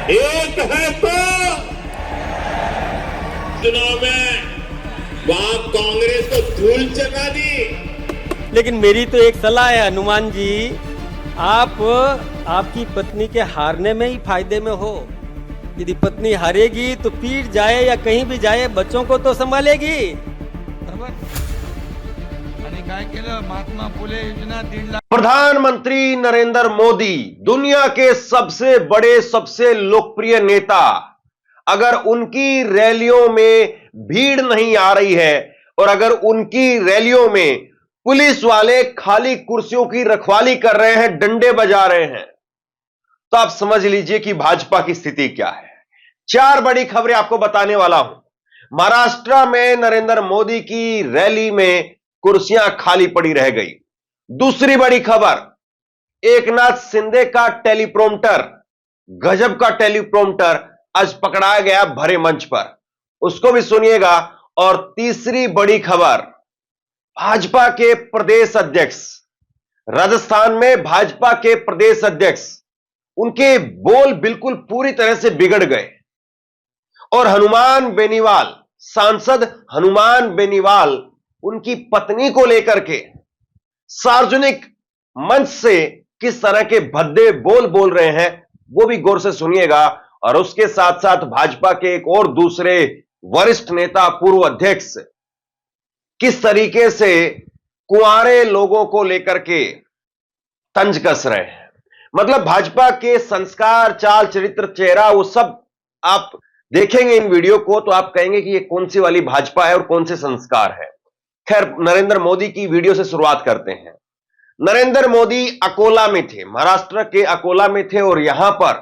एक है तो चुनाव में वहां कांग्रेस को धूल चटा दी। लेकिन मेरी तो एक सलाह है हनुमान जी, आप आपकी पत्नी के हारने में ही फायदे में हो। यदि पत्नी हारेगी तो पीट जाए या कहीं भी जाए बच्चों को तो संभालेगी। आणि काय केलं महात्मा फुले योजना 1.5 लाख। प्रधानमंत्री नरेंद्र मोदी दुनिया के सबसे बड़े सबसे लोकप्रिय नेता, अगर उनकी रैलियों में भीड़ नहीं आ रही है और अगर उनकी रैलियों में पुलिस वाले खाली कुर्सियों की रखवाली कर रहे हैं, डंडे बजा रहे हैं, तो आप समझ लीजिए कि भाजपा की स्थिति क्या है। 4 बड़ी खबरें आपको बताने वाला हूं। महाराष्ट्र में नरेंद्र मोदी की रैली में कुर्सियां खाली पड़ी रह गई। दूसरी बड़ी खबर, एकनाथ शिंदे का टेलीप्रॉम्प्टर, गजब का टेलीप्रॉम्प्टर आज पकड़ाया गया भरे मंच पर, उसको भी सुनिएगा। और तीसरी बड़ी खबर, भाजपा के प्रदेश अध्यक्ष, राजस्थान में भाजपा के प्रदेश अध्यक्ष, उनके बोल बिल्कुल पूरी तरह से बिगड़ गए और हनुमान बेनीवाल, सांसद हनुमान बेनीवाल उनकी पत्नी को लेकर के सार्वजनिक मंच से किस तरह के भद्दे बोल बोल रहे हैं, वो भी गौर से सुनिएगा। और उसके साथ साथ भाजपा के एक और दूसरे वरिष्ठ नेता, पूर्व अध्यक्ष, किस तरीके से कुंवारे लोगों को लेकर के तंज कस रहे हैं। मतलब भाजपा के संस्कार, चाल चरित्र, चेहरा, वो सब आप देखेंगे इन वीडियो को तो आप कहेंगे कि ये कौन सी वाली भाजपा है और कौन से संस्कार है। खैर, नरेंद्र मोदी की वीडियो से शुरुआत करते हैं। नरेंद्र मोदी अकोला में थे, महाराष्ट्र के अकोला में थे और यहां पर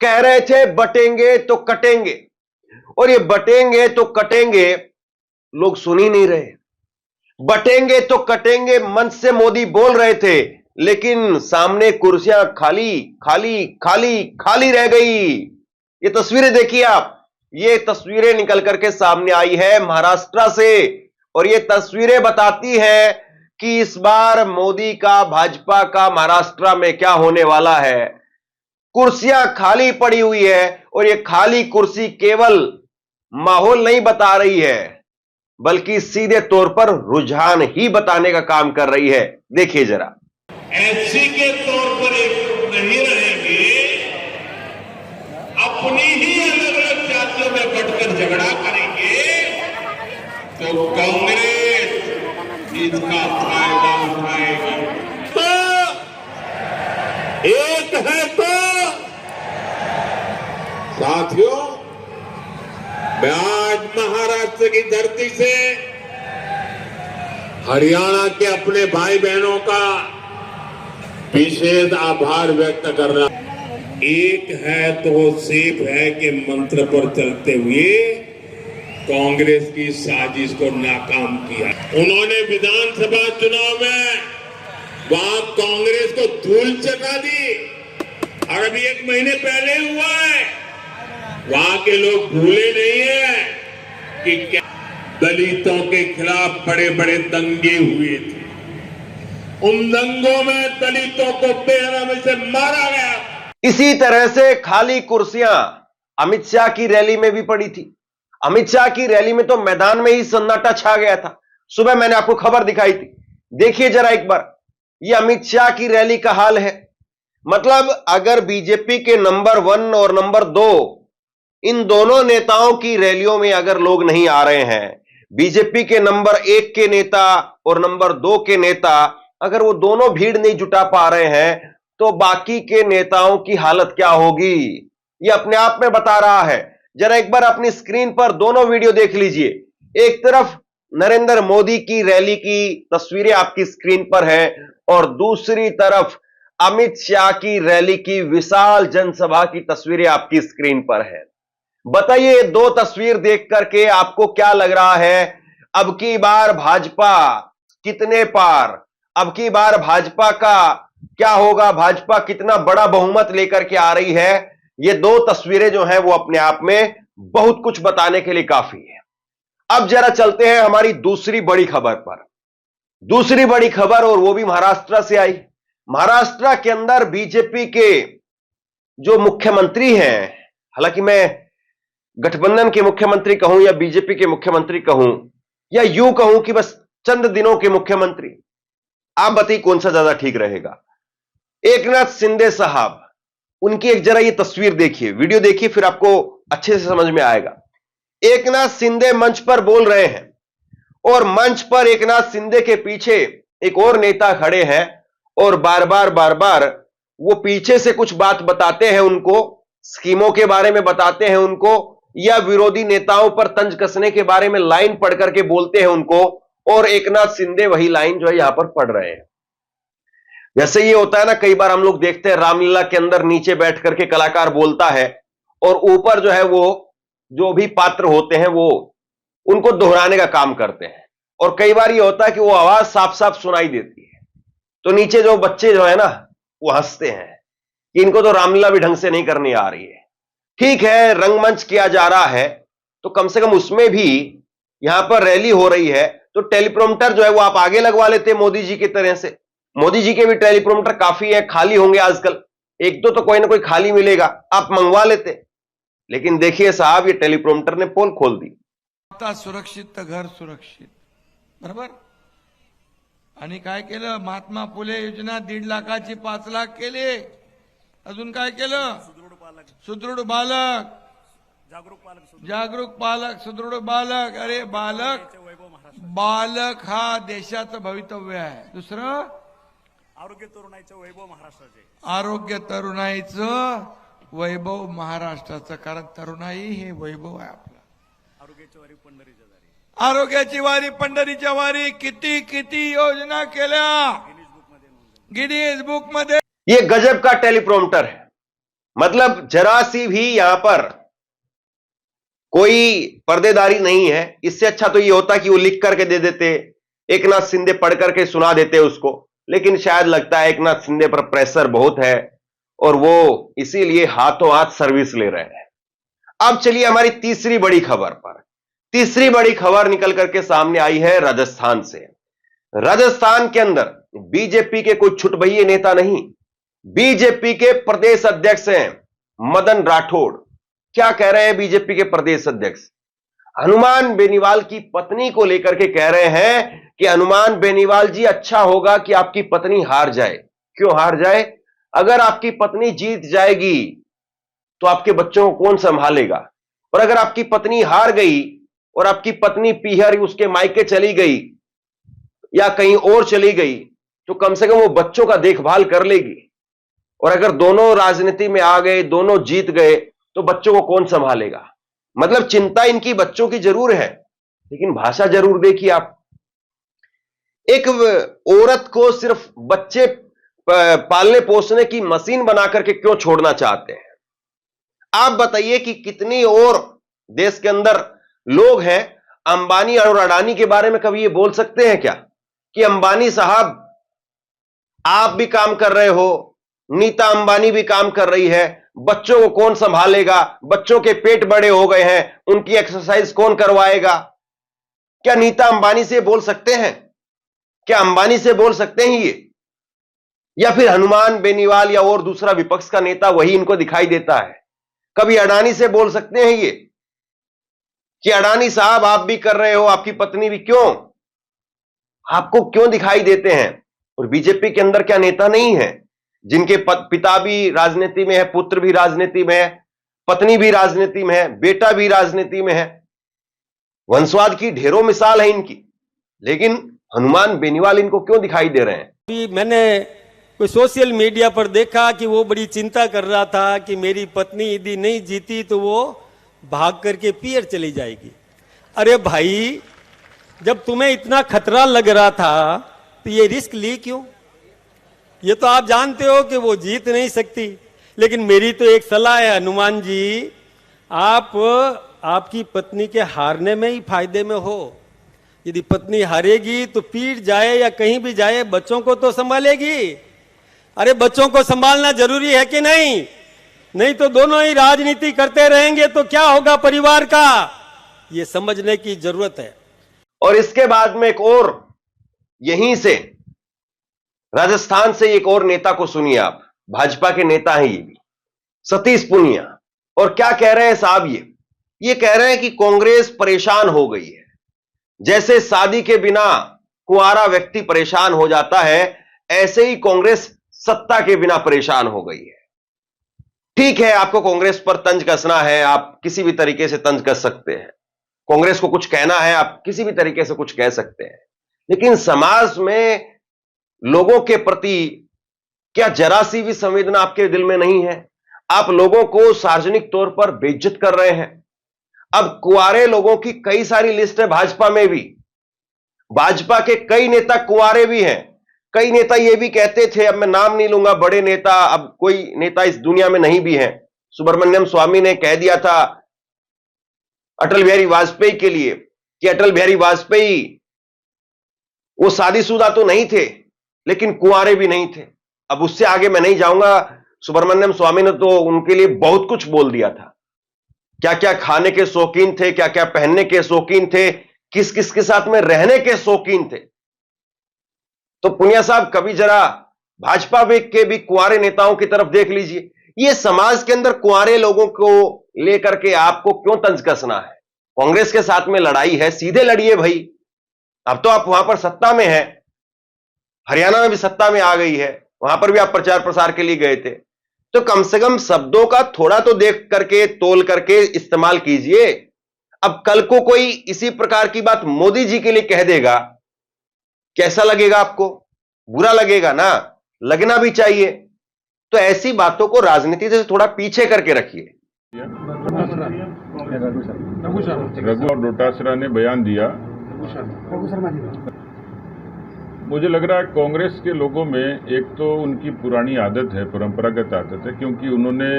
कह रहे थे बटेंगे तो कटेंगे, और ये बटेंगे तो कटेंगे लोग सुन ही नहीं रहे। बटेंगे तो कटेंगे मंच से मोदी बोल रहे थे, लेकिन सामने कुर्सियां खाली खाली खाली खाली रह गई। ये तस्वीरें देखिए आप, ये तस्वीरें निकल करके सामने आई है महाराष्ट्र से, और ये तस्वीरें बताती है कि इस बार मोदी का, भाजपा का महाराष्ट्र में क्या होने वाला है। कुर्सियां खाली पड़ी हुई है और ये खाली कुर्सी केवल माहौल नहीं बता रही है, बल्कि सीधे तौर पर रुझान ही बताने का काम कर रही है। देखिए जरा। एससी के तौर पर एकजुट नहीं रहेंगे, अपनी ही अलग अलग जातियों में बंटकर झगड़ा करेंगे, तो कांग्रेस इसका फायदा उठाएगी। तो एक है तो साथियों, मैं आज महाराष्ट्र की धरती से हरियाणा के अपने भाई बहनों का विशेष आभार व्यक्त कर रहा हूं। एक है तो सेफ है के मंत्र पर चलते हुए कांग्रेस की साजिश को नाकाम किया। उन्होंने विधानसभा चुनाव में वहां कांग्रेस को धूल चटा दी, और अभी 1 महीने पहले हुआ है, वहां के लोग भूले नहीं है कि क्या दलितों के खिलाफ बड़े बड़े दंगे हुए थे। उन दंगों में दलितों को बेरहमी से मारा गया। इसी तरह से खाली कुर्सियां अमित शाह की रैली में भी पड़ी थी। अमित शाह की रैली में तो मैदान में ही सन्नाटा छा गया था। सुबह मैंने आपको खबर दिखाई थी, देखिए जरा एक बार, ये अमित शाह की रैली का हाल है। मतलब अगर बीजेपी के नंबर 1 और नंबर 2 इन दोनों नेताओं की रैलियों में अगर लोग नहीं आ रहे हैं, बीजेपी के नंबर 1 के नेता और नंबर 2 के नेता अगर वो दोनों भीड़ नहीं जुटा पा रहे हैं, तो बाकी के नेताओं की हालत क्या होगी, ये अपने आप में बता रहा है। जरा एक बार अपनी स्क्रीन पर दोनों वीडियो देख लीजिए। एक तरफ नरेंद्र मोदी की रैली की तस्वीरें आपकी स्क्रीन पर है, और दूसरी तरफ अमित शाह की रैली की विशाल जनसभा की तस्वीरें आपकी स्क्रीन पर है। बताइए, दो तस्वीर देख करके आपको क्या लग रहा है? अब की बार भाजपा कितने पार, अब की बार भाजपा का क्या होगा, भाजपा कितना बड़ा बहुमत लेकर के आ रही है? ये दो तस्वीरें जो हैं वो अपने आप में बहुत कुछ बताने के लिए काफी है। अब जरा चलते हैं हमारी दूसरी बड़ी खबर पर। दूसरी बड़ी खबर, और वो भी महाराष्ट्र से आई। महाराष्ट्र के अंदर बीजेपी के जो मुख्यमंत्री हैं हालांकि मैं गठबंधन के मुख्यमंत्री कहूं या बीजेपी के मुख्यमंत्री कहूं या यूं कहूं कि बस चंद दिनों के मुख्यमंत्री, आप बताइए कौन सा ज्यादा ठीक रहेगा। एकनाथ शिंदे साहब, उनकी एक जरा ये तस्वीर देखिए, वीडियो देखिए, फिर आपको अच्छे से समझ में आएगा। एकनाथ शिंदे मंच पर बोल रहे हैं और मंच पर एकनाथ शिंदे के पीछे एक और नेता खड़े हैं और बार बार वो पीछे से कुछ बात बताते हैं उनको, स्कीमों के बारे में बताते हैं उनको, या विरोधी नेताओं पर तंज कसने के बारे में लाइन पढ़ करके बोलते हैं उनको, और एकनाथ शिंदे वही लाइन जो है यहां पर पढ़ रहे हैं। जैसे ये होता है ना, कई बार हम लोग देखते हैं रामलीला के अंदर नीचे बैठ करके कलाकार बोलता है और ऊपर जो है वो जो भी पात्र होते हैं वो उनको दोहराने का काम करते हैं, और कई बार ये होता है कि वो आवाज साफ साफ सुनाई देती है, तो नीचे जो बच्चे जो है ना वो हंसते हैं कि इनको तो रामलीला भी ढंग से नहीं करनी आ रही है। ठीक है, रंगमंच किया जा रहा है तो कम से कम उसमें भी यहां पर रैली हो रही है तो टेलीप्रॉम्प्टर जो है वो आप आगे लगवा लेते मोदी जी की तरह से। मोदी जी के भी टेलीप्रॉम्प्टर काफी है, खाली होंगे आजकल, एक दो तो कोई ना कोई खाली मिलेगा, आप मंगवा लेते। लेकिन देखिए साहब, ये टेलीप्रॉम्प्टर ने पोल खोल दी। आता सुरक्षित तर घर सुरक्षित, बरोबर। आणि काय केलं, महात्मा फुले योजना 1.5 लाखाची 5 लाख केले. अजून काय केलं, सुदृढ बालक, जागरूक पालक, सुदृढ बालक. अरे बालक, बालक हा देशाचं भवितव्य आहे. दुसरं आरोग्य तरुणाईचं वैभव महाराष्ट्राचे, आरोग्य तरुणाईचं वैभव महाराष्ट्राचं, कारण तरुणाई हे वैभव आहे आपलं. आरोग्याची वारी पंढरीच्या दारी, आरोग्याची वारी पंढरीच्या वारी, किती किती योजना केल्या गिनीज बुक मध्ये. ये गजब का टेलीप्रॉम्प्टर है, मतलब जरा सी भी यहां पर कोई पर्देदारी नहीं है। इससे अच्छा तो ये होता कि वो लिख करके दे देते, एकनाथ शिंदे पढ़ करके सुना देते उसको, लेकिन शायद लगता है एकनाथ शिंदे पर प्रेशर बहुत है और वो इसीलिए हाथों हाथ सर्विस ले रहे हैं। अब चलिए हमारी तीसरी बड़ी खबर पर। तीसरी बड़ी खबर निकल करके सामने आई है राजस्थान से। राजस्थान के अंदर बीजेपी के कोई छुटभइये नेता नहीं, बीजेपी के प्रदेश अध्यक्ष हैं मदन राठौड़। क्या कह रहे हैं बीजेपी के प्रदेश अध्यक्ष? हनुमान बेनीवाल की पत्नी को लेकर के कह रहे हैं कि हनुमान बेनीवाल जी, अच्छा होगा कि आपकी पत्नी हार जाए। क्यों हार जाए? अगर आपकी पत्नी जीत जाएगी तो आपके बच्चों को कौन संभालेगा? और अगर आपकी पत्नी हार गई और आपकी पत्नी पीहर उसके मायके चली गई या कहीं और चली गई तो कम से कम वो बच्चों का देखभाल कर लेगी। और अगर दोनों राजनीति में आ गए, दोनों जीत गए तो बच्चों को कौन संभालेगा? मतलब चिंता इनकी बच्चों की जरूर है, लेकिन भाषा जरूर देखिए आप। एक औरत को सिर्फ बच्चे पालने पोसने की मशीन बना करके क्यों छोड़ना चाहते हैं? आप बताइए कि कितनी और देश के अंदर लोग हैं, अंबानी और अडानी के बारे में कभी ये बोल सकते हैं क्या कि अंबानी साहब आप भी काम कर रहे हो, नीता अंबानी भी काम कर रही है, बच्चों को कौन संभालेगा? बच्चों के पेट बड़े हो गए हैं, उनकी एक्सरसाइज कौन करवाएगा? क्या नीता अंबानी से बोल सकते हैं? क्या अंबानी से बोल सकते हैं ये? या फिर हनुमान बेनीवाल या और दूसरा विपक्ष का नेता वही इनको दिखाई देता है? कभी अडानी से बोल सकते हैं ये कि अडानी साहब आप भी कर रहे हो, आपकी पत्नी भी? क्यों? आपको क्यों दिखाई देते हैं? और बीजेपी के अंदर क्या नेता नहीं है जिनके पिता भी राजनीति में है, पुत्र भी राजनीति में है, पत्नी भी राजनीति में है, बेटा भी राजनीति में है? वंशवाद की ढेरों मिसाल है इनकी, लेकिन हनुमान बेनीवाल इनको क्यों दिखाई दे रहे हैं? अभी मैंने कोई सोशल मीडिया पर देखा कि वो बड़ी चिंता कर रहा था कि मेरी पत्नी यदि नहीं जीती तो वो भाग करके पीयर चली जाएगी। अरे भाई, जब तुम्हें इतना खतरा लग रहा था तो ये रिस्क ली क्यों? ये तो आप जानते हो कि वो जीत नहीं सकती। लेकिन मेरी तो एक सलाह है हनुमान जी, आप आपकी पत्नी के हारने में ही फायदे में हो। यदि पत्नी हारेगी तो पीट जाए या कहीं भी जाए, बच्चों को तो संभालेगी। अरे बच्चों को संभालना जरूरी है कि नहीं? नहीं तो दोनों ही राजनीति करते रहेंगे तो क्या होगा परिवार का? ये समझने की जरूरत है। और इसके बाद में एक और, यहीं से राजस्थान से एक और नेता को सुनिए आप, भाजपा के नेता हैं ये भी, सतीश पूनिया। और क्या कह रहे हैं साहब, ये कह रहे हैं कि कांग्रेस परेशान हो गई है। जैसे शादी के बिना कुंवारा व्यक्ति परेशान हो जाता है, ऐसे ही कांग्रेस सत्ता के बिना परेशान हो गई है। ठीक है, आपको कांग्रेस पर तंज कसना है, आप किसी भी तरीके से तंज कस सकते हैं। कांग्रेस को कुछ कहना है, आप किसी भी तरीके से कुछ कह सकते हैं। लेकिन समाज में लोगों के प्रति क्या जरा सी भी संवेदना आपके दिल में नहीं है? आप लोगों को सार्वजनिक तौर पर बेइज्जत कर रहे हैं। अब कुंवारे लोगों की कई सारी लिस्ट है भाजपा में भी। भाजपा के कई नेता कुंवारे भी हैं। कई नेता ये भी कहते थे, अब मैं नाम नहीं लूंगा, बड़े नेता, अब कोई नेता इस दुनिया में नहीं भी है। सुब्रमण्यम स्वामी ने कह दिया था अटल बिहारी वाजपेयी के लिए कि अटल बिहारी वाजपेयी वो शादीशुदा तो नहीं थे लेकिन कुंवारे भी नहीं थे। अब उससे आगे मैं नहीं जाऊंगा। सुब्रमण्यम स्वामी ने तो उनके लिए बहुत कुछ बोल दिया था, क्या क्या खाने के शौकीन थे, क्या क्या पहनने के शौकीन थे, किस किस के साथ में रहने के शौकीन थे। तो पुनिया साहब, कभी जरा भाजपा के भी कुंवारे नेताओं की तरफ देख लीजिए। ये समाज के अंदर कुंवारे लोगों को लेकर के आपको क्यों तंज कसना है? कांग्रेस के साथ में लड़ाई है, सीधे लड़िए भाई। अब तो आप वहां पर सत्ता में हैं, हरियाणा में भी सत्ता में आ गई है, वहां पर भी आप प्रचार प्रसार के लिए गए थे। तो कम से कम शब्दों का थोड़ा तो देख करके, तोल करके इस्तेमाल कीजिए। अब कल को कोई इसी प्रकार की बात मोदी जी के लिए कह देगा, कैसा लगेगा आपको? बुरा लगेगा ना, लगना भी चाहिए। तो ऐसी बातों को राजनीति से थोड़ा पीछे करके रखिए। रघु और डोटासरा ने बयान दिया। मुझे लग रहा है कांग्रेस के लोगों में एक तो उनकी पुरानी आदत है, परंपरागत आदत है, क्योंकि उन्होंने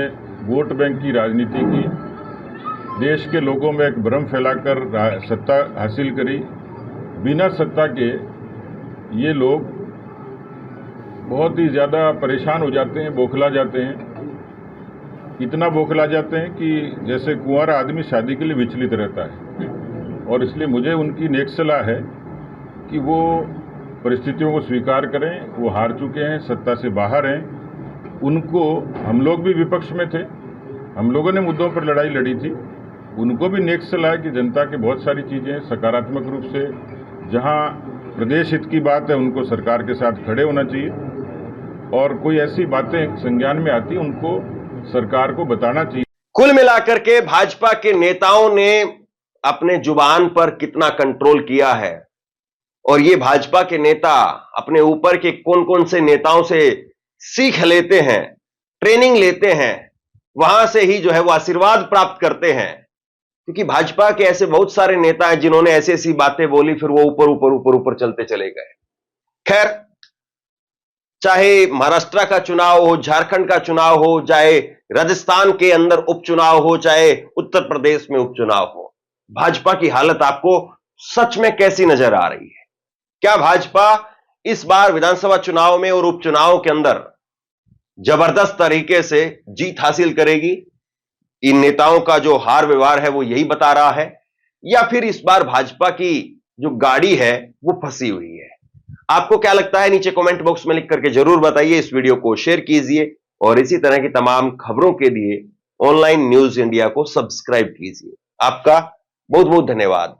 वोट बैंक की राजनीति की, देश के लोगों में एक भ्रम फैलाकर सत्ता हासिल करी। बिना सत्ता के ये लोग बहुत ही ज़्यादा परेशान हो जाते हैं, बौखला जाते हैं। इतना बौखला जाते हैं कि जैसे कुंवारा आदमी शादी के लिए विचलित रहता है। और इसलिए मुझे उनकी नेक सलाह है कि वो परिस्थितियों को स्वीकार करें। वो हार चुके हैं, सत्ता से बाहर हैं। उनको, हम लोग भी विपक्ष में थे, हम लोगों ने मुद्दों पर लड़ाई लड़ी थी। उनको भी नेक सलाह है कि जनता के बहुत सारी चीज़ें सकारात्मक रूप से, जहां प्रदेश हित की बात है उनको सरकार के साथ खड़े होना चाहिए, और कोई ऐसी बातें संज्ञान में आती उनको सरकार को बताना चाहिए। कुल मिलाकर के भाजपा के नेताओं ने अपने जुबान पर कितना कंट्रोल किया है, और ये भाजपा के नेता अपने ऊपर के कौन कौन से नेताओं से सीख लेते हैं, ट्रेनिंग लेते हैं, वहां से ही जो है वो आशीर्वाद प्राप्त करते हैं। क्योंकि भाजपा के ऐसे बहुत सारे नेता हैं जिन्होंने ऐसी ऐसी बातें बोली, फिर वो ऊपर ऊपर ऊपर ऊपर चलते चले गए। खैर, चाहे महाराष्ट्र का चुनाव हो, झारखंड का चुनाव हो, चाहे राजस्थान के अंदर उपचुनाव हो, चाहे उत्तर प्रदेश में उपचुनाव हो, भाजपा की हालत आपको सच में कैसी नजर आ रही है? क्या भाजपा इस बार विधानसभा चुनाव में और उपचुनाव के अंदर जबरदस्त तरीके से जीत हासिल करेगी? इन नेताओं का जो हार व्यवहार है वो यही बता रहा है, या फिर इस बार भाजपा की जो गाड़ी है वो फंसी हुई है? आपको क्या लगता है? नीचे कमेंट बॉक्स में लिख करके जरूर बताइए। इस वीडियो को शेयर कीजिए और इसी तरह की तमाम खबरों के लिए ऑनलाइन न्यूज इंडिया को सब्सक्राइब कीजिए। आपका बहुत बहुत धन्यवाद।